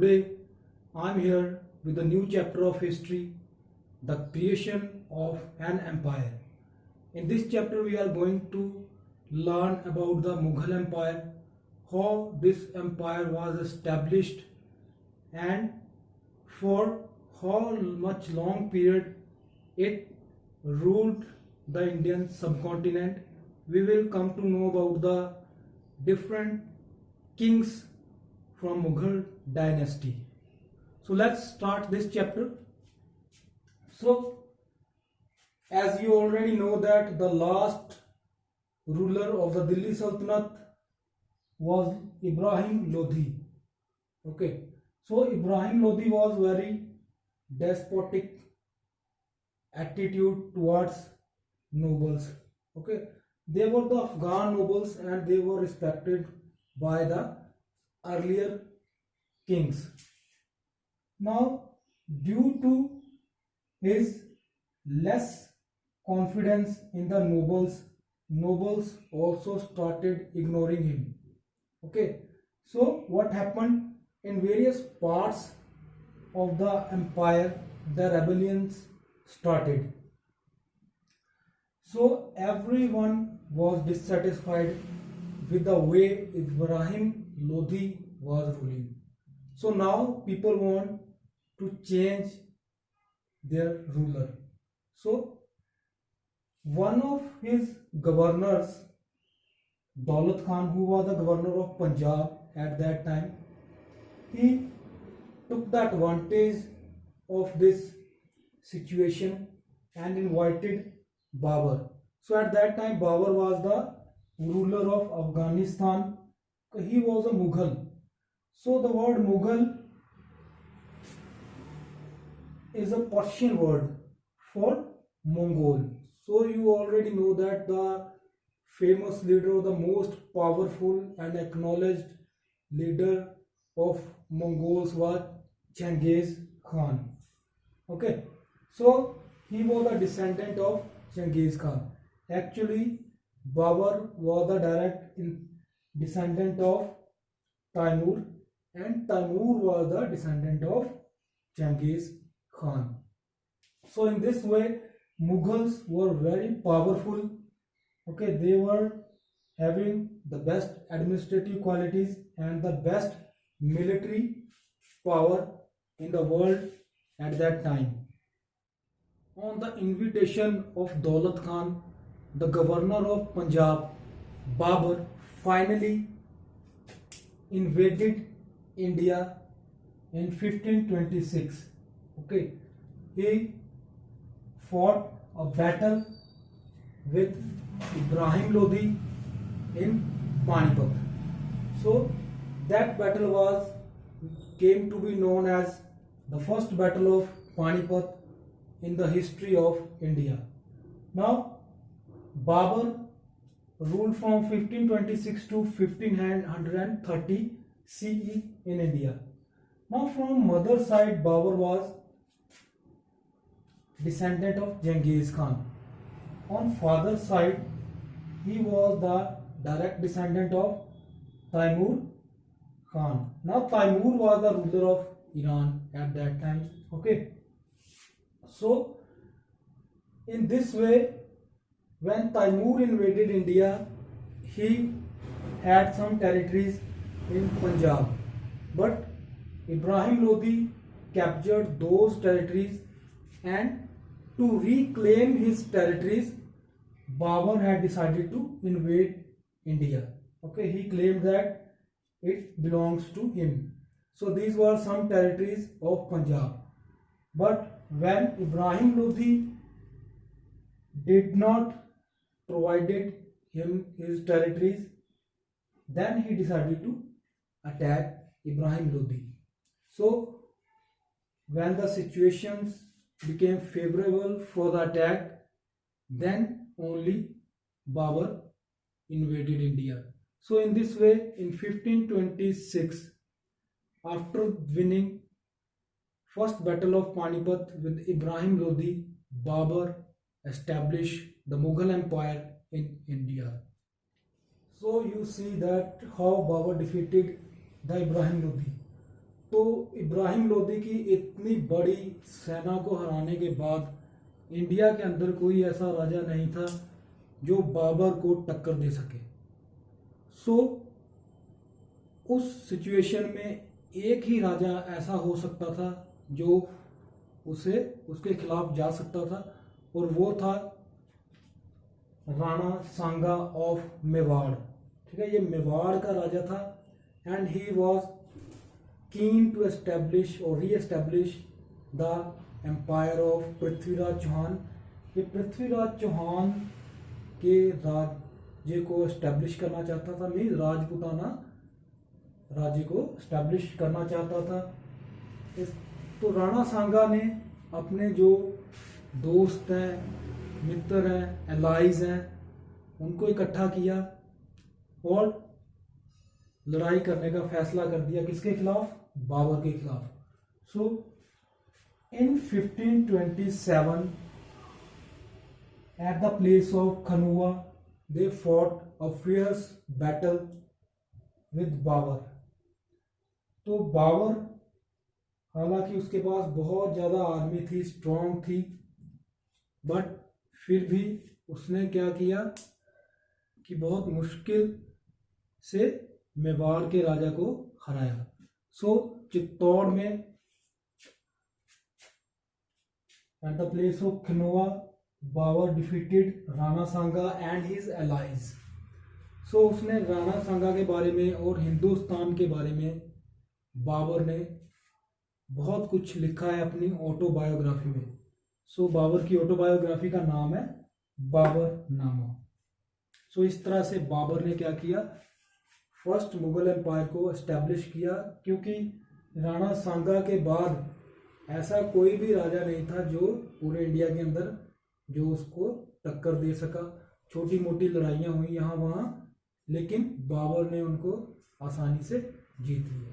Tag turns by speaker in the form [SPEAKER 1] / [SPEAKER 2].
[SPEAKER 1] today I'm here with a new chapter of history, the creation of an empire. In this chapter, we are going to learn about the Mughal Empire, how this empire was established, and for how much long period it ruled the Indian subcontinent. We will come to know about the different kings from Mughal dynasty. So let's start this chapter. So as you already know that the last ruler of the Delhi Sultanate was Ibrahim Lodhi. Okay, so Ibrahim Lodhi was very despotic attitude towards nobles. Okay, they were the Afghan nobles and they were respected by the earlier kings. Now, due to his less confidence in the nobles also started ignoring him. Okay, so what happened in various parts of the empire, the rebellions started. So everyone was dissatisfied with the way Ibrahim Lodhi was ruling. So now people want to change their ruler. So one of his governors, Daulat Khan, who was the governor of Punjab at that time, he took the advantage of this situation and invited Babur. So at that time Babur was the ruler of Afghanistan. He was a Mughal. So the word Mughal is a Persian word for Mongol. So you already know that the famous leader, the most powerful and acknowledged leader of Mongols was Genghis Khan. Okay, so he was a descendant of Genghis Khan. Actually, Babur was the direct descendant of Taimur, and Taimur was the descendant of Genghis Khan. So in this way, Mughals were very powerful. Okay, they were having the best administrative qualities and the best military power in the world at that time. On the invitation of Daulat Khan, the governor of Punjab, Babur finally invaded India in 1526. Okay, he fought a battle with Ibrahim Lodhi in Panipat. So that battle came to be known as the first battle of Panipat in the history of India. Now Babur ruled from 1526 to 1530 CE in India. Now from mother side Babur was descendant of Genghis Khan. On father side he was the direct descendant of Taimur Khan. Now Taimur was the ruler of Iran at that time. Okay, so in this way, when Taimur invaded India, he had some territories in Punjab, but Ibrahim Lodhi captured those territories, and to reclaim his territories, Babur had decided to invade India. Okay, he claimed that it belongs to him. So these were some territories of Punjab. But when Ibrahim Lodhi did not provided him his territories, then he decided to attack Ibrahim Lodhi. So when the situations became favorable for the attack, then only Babur invaded India. So in this way, in 1526, after winning first battle of Panipat with Ibrahim Lodhi, Babur established the Mughal Empire in India. So you see that how Babur defeated the Ibrahim Lodhi. तो इब्राहिम लोदी की इतनी बड़ी सेना को हराने के बाद India के अंदर कोई ऐसा राजा नहीं था जो बाबर को टक्कर दे सके। सो उस सिचुएशन में एक ही राजा ऐसा हो सकता था जो उसके खिलाफ जा सकता था, और वो था राणा सांगा ऑफ मेवाड़। ठीक है, ये मेवाड़ का राजा था and he was keen to establish और reestablish the empire of Prithviraj Chauhan. ये पृथ्वीराज चौहान के राज्य को एस्टेब्लिश करना चाहता था, मीन राजपूताना राज्य को एस्टेब्लिश करना चाहता था। तो राणा सांगा ने अपने जो दोस्त हैं, मित्र हैं, एलाइज हैं, उनको इकट्ठा किया और लड़ाई करने का फैसला कर दिया। किसके खिलाफ? बाबर के खिलाफ। सो इन 1527 at the place of Khanua they fought a fierce battle with Babar. तो बाबर हालांकि उसके पास बहुत ज़्यादा आर्मी थी, स्ट्रॉन्ग थी, बट फिर भी उसने क्या किया कि बहुत मुश्किल से मेवाड़ के राजा को हराया। सो चित्तौड़ में at the place of Khanwa Babur defeated Rana Sanga and his allies. So उसने राणा सांगा के बारे में और हिंदुस्तान के बारे में बाबर ने बहुत कुछ लिखा है अपनी ऑटोबायोग्राफी में। सो बाबर की ऑटोबायोग्राफी का नाम है बाबरनामा। सो इस तरह से बाबर ने क्या किया, फर्स्ट मुगल एम्पायर को एस्टेब्लिश किया, क्योंकि राणा सांगा के बाद ऐसा कोई भी राजा नहीं था जो पूरे इंडिया के अंदर जो उसको टक्कर दे सका। छोटी मोटी लड़ाइयाँ हुई यहाँ वहाँ, लेकिन बाबर ने उनको आसानी से जीत लिया।